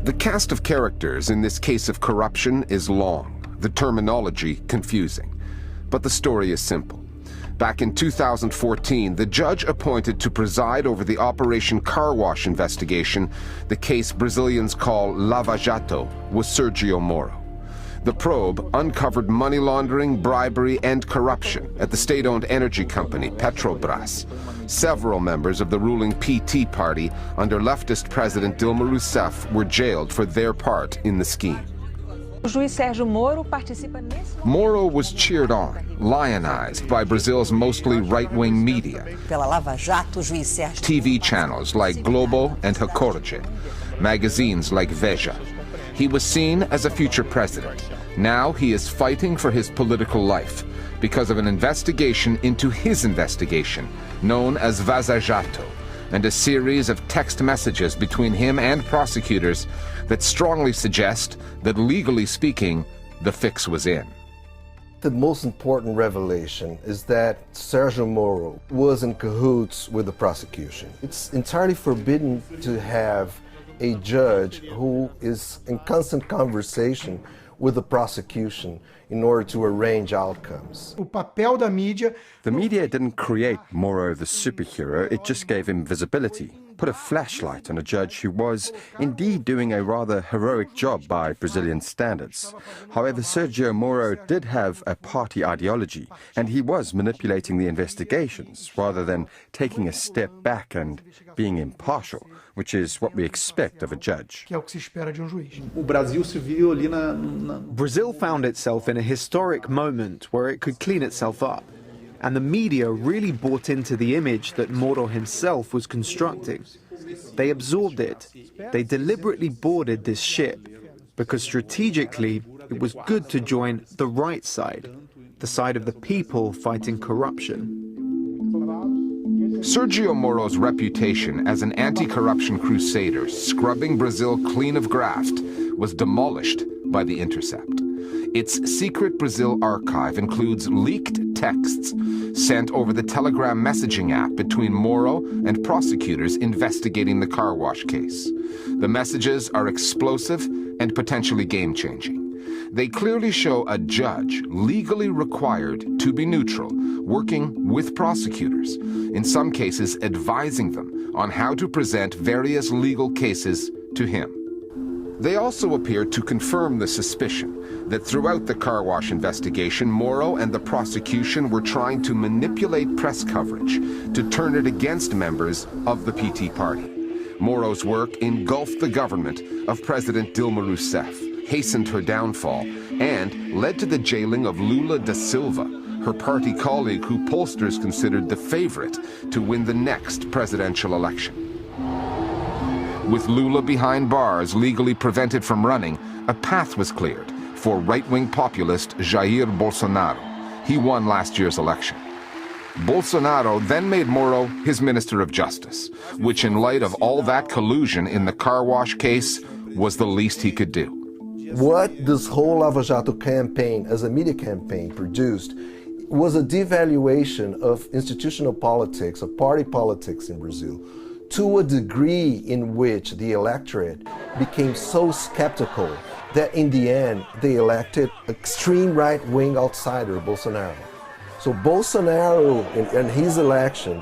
The cast of characters in this case of corruption is long, the terminology confusing. But the story is simple. Back in 2014, the judge appointed to preside over the Operation Car Wash investigation, the case Brazilians call Lava Jato, was Sergio Moro. The probe uncovered money laundering, bribery, and corruption at the state-owned energy company Petrobras. Several members of the ruling PT party under leftist President Dilma Rousseff were jailed for their part in the scheme. O juiz Sergio Moro participa nesse... Moro was cheered on, lionized by Brazil's mostly right-wing media. Pela Lava Jato, o juiz Sergio... TV channels like Globo and Record, magazines like Veja. He was seen as a future president. Now he is fighting for his political life because of an investigation into his investigation, known as EuApoioAVazaJato, and a series of text messages between him and prosecutors that strongly suggest that, legally speaking, the fix was in. The most important revelation is that Sergio Moro was in cahoots with the prosecution. It's entirely forbidden to have a judge who is in constant conversation with the prosecution in order to arrange outcomes. O papel da mídia... The media didn't create Moro the superhero, it just gave him visibility, put a flashlight on a judge who was indeed doing a rather heroic job by Brazilian standards. However, Sergio Moro did have a party ideology, and he was manipulating the investigations rather than taking a step back and being impartial, which is what we expect of a judge. Que é o que se espera de juiz. O Brasil se viu ali Brazil found itself in a historic moment where it could clean itself up, and the media really bought into the image that Moro himself was constructing. They absorbed it. They deliberately boarded this ship because strategically it was good to join the right side, the side of the people fighting corruption. Sergio Moro's reputation as an anti-corruption crusader scrubbing Brazil clean of graft was demolished by The Intercept. Its secret Brazil archive includes leaked texts sent over the Telegram messaging app between Moro and prosecutors investigating the car wash case. The messages are explosive and potentially game-changing. They clearly show a judge legally required to be neutral, working with prosecutors, in some cases advising them on how to present various legal cases to him. They also appear to confirm the suspicion that throughout the car wash investigation, Moro and the prosecution were trying to manipulate press coverage to turn it against members of the PT party. Moro's work engulfed the government of President Dilma Rousseff, hastened her downfall, and led to the jailing of Lula da Silva, her party colleague who pollsters considered the favorite to win the next presidential election. With Lula behind bars, legally prevented from running, a path was cleared for right-wing populist Jair Bolsonaro. He won last year's election. Bolsonaro then made Moro his Minister of Justice, which in light of all that collusion in the car wash case was the least he could do. What this whole Lava Jato campaign, as a media campaign, produced was a devaluation of institutional politics, of party politics in Brazil, to a degree in which the electorate became so skeptical that in the end they elected extreme right-wing outsider Bolsonaro. So Bolsonaro and his election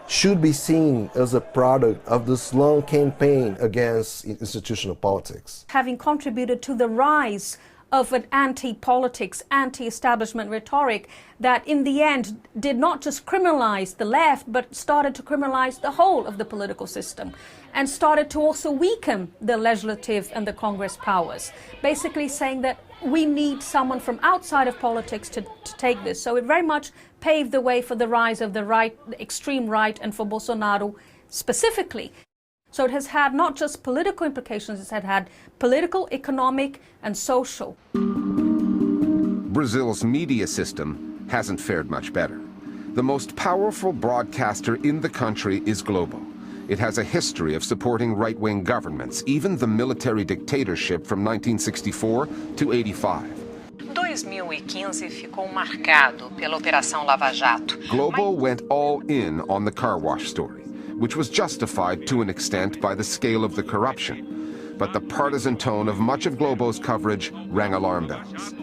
should be seen as a product of this long campaign against institutional politics. Having contributed to the rise of an anti-politics, anti-establishment rhetoric that in the end did not just criminalize the left, but started to criminalize the whole of the political system and started to also weaken the legislative and the Congress powers, basically saying that we need someone from outside of politics to take this. So it very much paved the way for the rise of the right, the extreme right, and for Bolsonaro specifically. So it has had not just political implications, it's had political, economic, and social. Brazil's media system hasn't fared much better. The most powerful broadcaster in the country is Globo. It has a history of supporting right-wing governments, even the military dictatorship from 1964 to 85. 2015 ficou marcado pela Operação Lava Jato. Globo went all in on the car wash story, which was justified to an extent by the scale of the corruption. but the partisan tone of much of Globo's coverage rang alarm bells.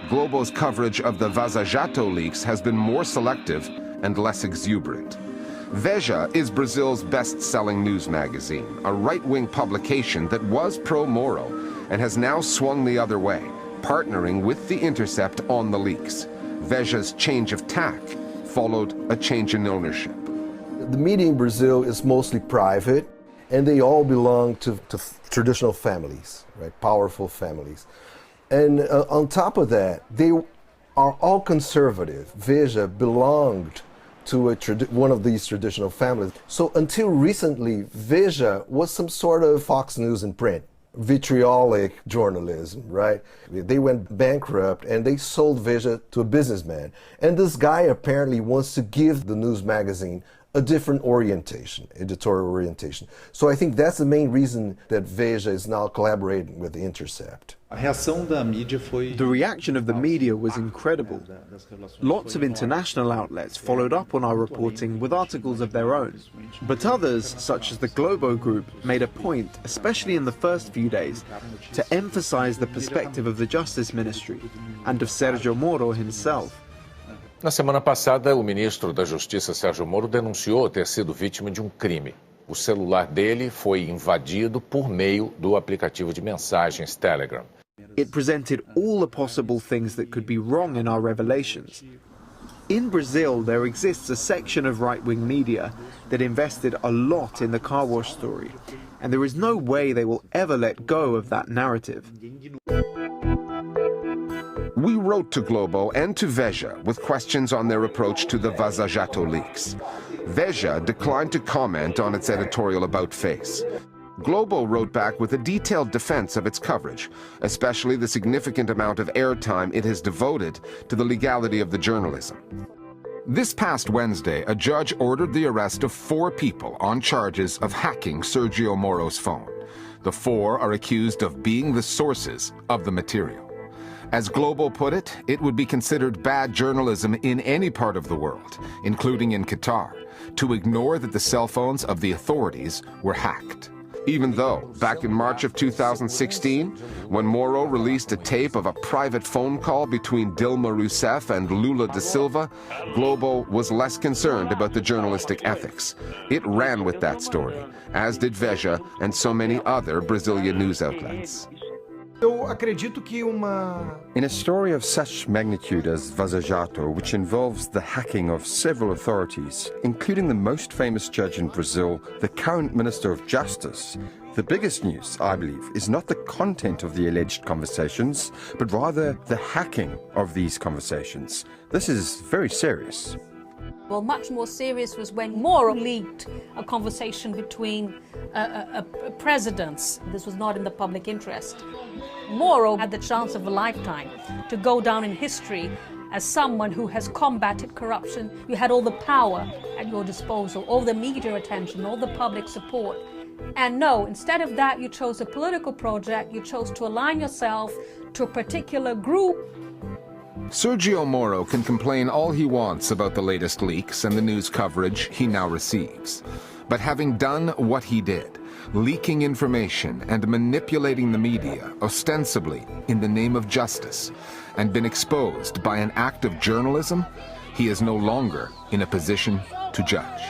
Globo's coverage of the VazaJato leaks has been more selective and less exuberant. Veja is Brazil's best-selling news magazine, a right-wing publication that was pro-Moro and has now swung the other way, partnering with The Intercept on the leaks. Veja's change of tack followed a change in ownership. The media in Brazil is mostly private, and they all belong to traditional families, right? Powerful families. And on top of that, they are all conservative. Veja belonged to one of these traditional families. So until recently, Veja was some sort of Fox News in print, vitriolic journalism, right? They went bankrupt and they sold Veja to a businessman. And this guy apparently wants to give the news magazine a different orientation, editorial orientation. So I think that's the main reason that Veja is now collaborating with The Intercept. The reaction of the media was incredible. Lots of international outlets followed up on our reporting with articles of their own. But others, such as the Globo Group, made a point, especially in the first few days, to emphasize the perspective of the Justice Ministry and of Sergio Moro himself. Na semana passada, o ministro da Justiça, Sergio Moro, denunciou ter sido vítima de um crime. O celular dele foi invadido por meio do aplicativo de mensagens Telegram. It presented all the possible things that could be wrong in our revelations. In Brazil, there exists a section of right-wing media that invested a lot in the car wash story, and there is no way they will ever let go of that narrative. We wrote to Globo and to Veja with questions on their approach to the VazaJato leaks. Veja declined to comment on its editorial about-face. Globo wrote back with a detailed defense of its coverage, especially the significant amount of airtime it has devoted to the legality of the journalism. This past Wednesday, a judge ordered the arrest of 4 people on charges of hacking Sergio Moro's phone. The 4 are accused of being the sources of the material. As Globo put it, it would be considered bad journalism in any part of the world, including in Qatar, to ignore that the cell phones of the authorities were hacked. Even though, back in March of 2016, when Moro released a tape of a private phone call between Dilma Rousseff and Lula da Silva, Globo was less concerned about the journalistic ethics. It ran with that story, as did Veja and so many other Brazilian news outlets. Eu acredito que In a story of such magnitude as VazaJato, which involves the hacking of several authorities, including the most famous judge in Brazil, the current Minister of Justice, the biggest news, I believe, is not the content of the alleged conversations, but rather the hacking of these conversations. This is very serious. Well, much more serious was when Moro leaked a conversation between presidents. This was not in the public interest. Moro had the chance of a lifetime to go down in history as someone who has combated corruption. You had all the power at your disposal, all the media attention, all the public support. And no, instead of that, you chose a political project. You chose to align yourself to a particular group. Sergio Moro can complain all he wants about the latest leaks and the news coverage he now receives. But having done what he did, leaking information and manipulating the media, ostensibly in the name of justice, and been exposed by an act of journalism, he is no longer in a position to judge.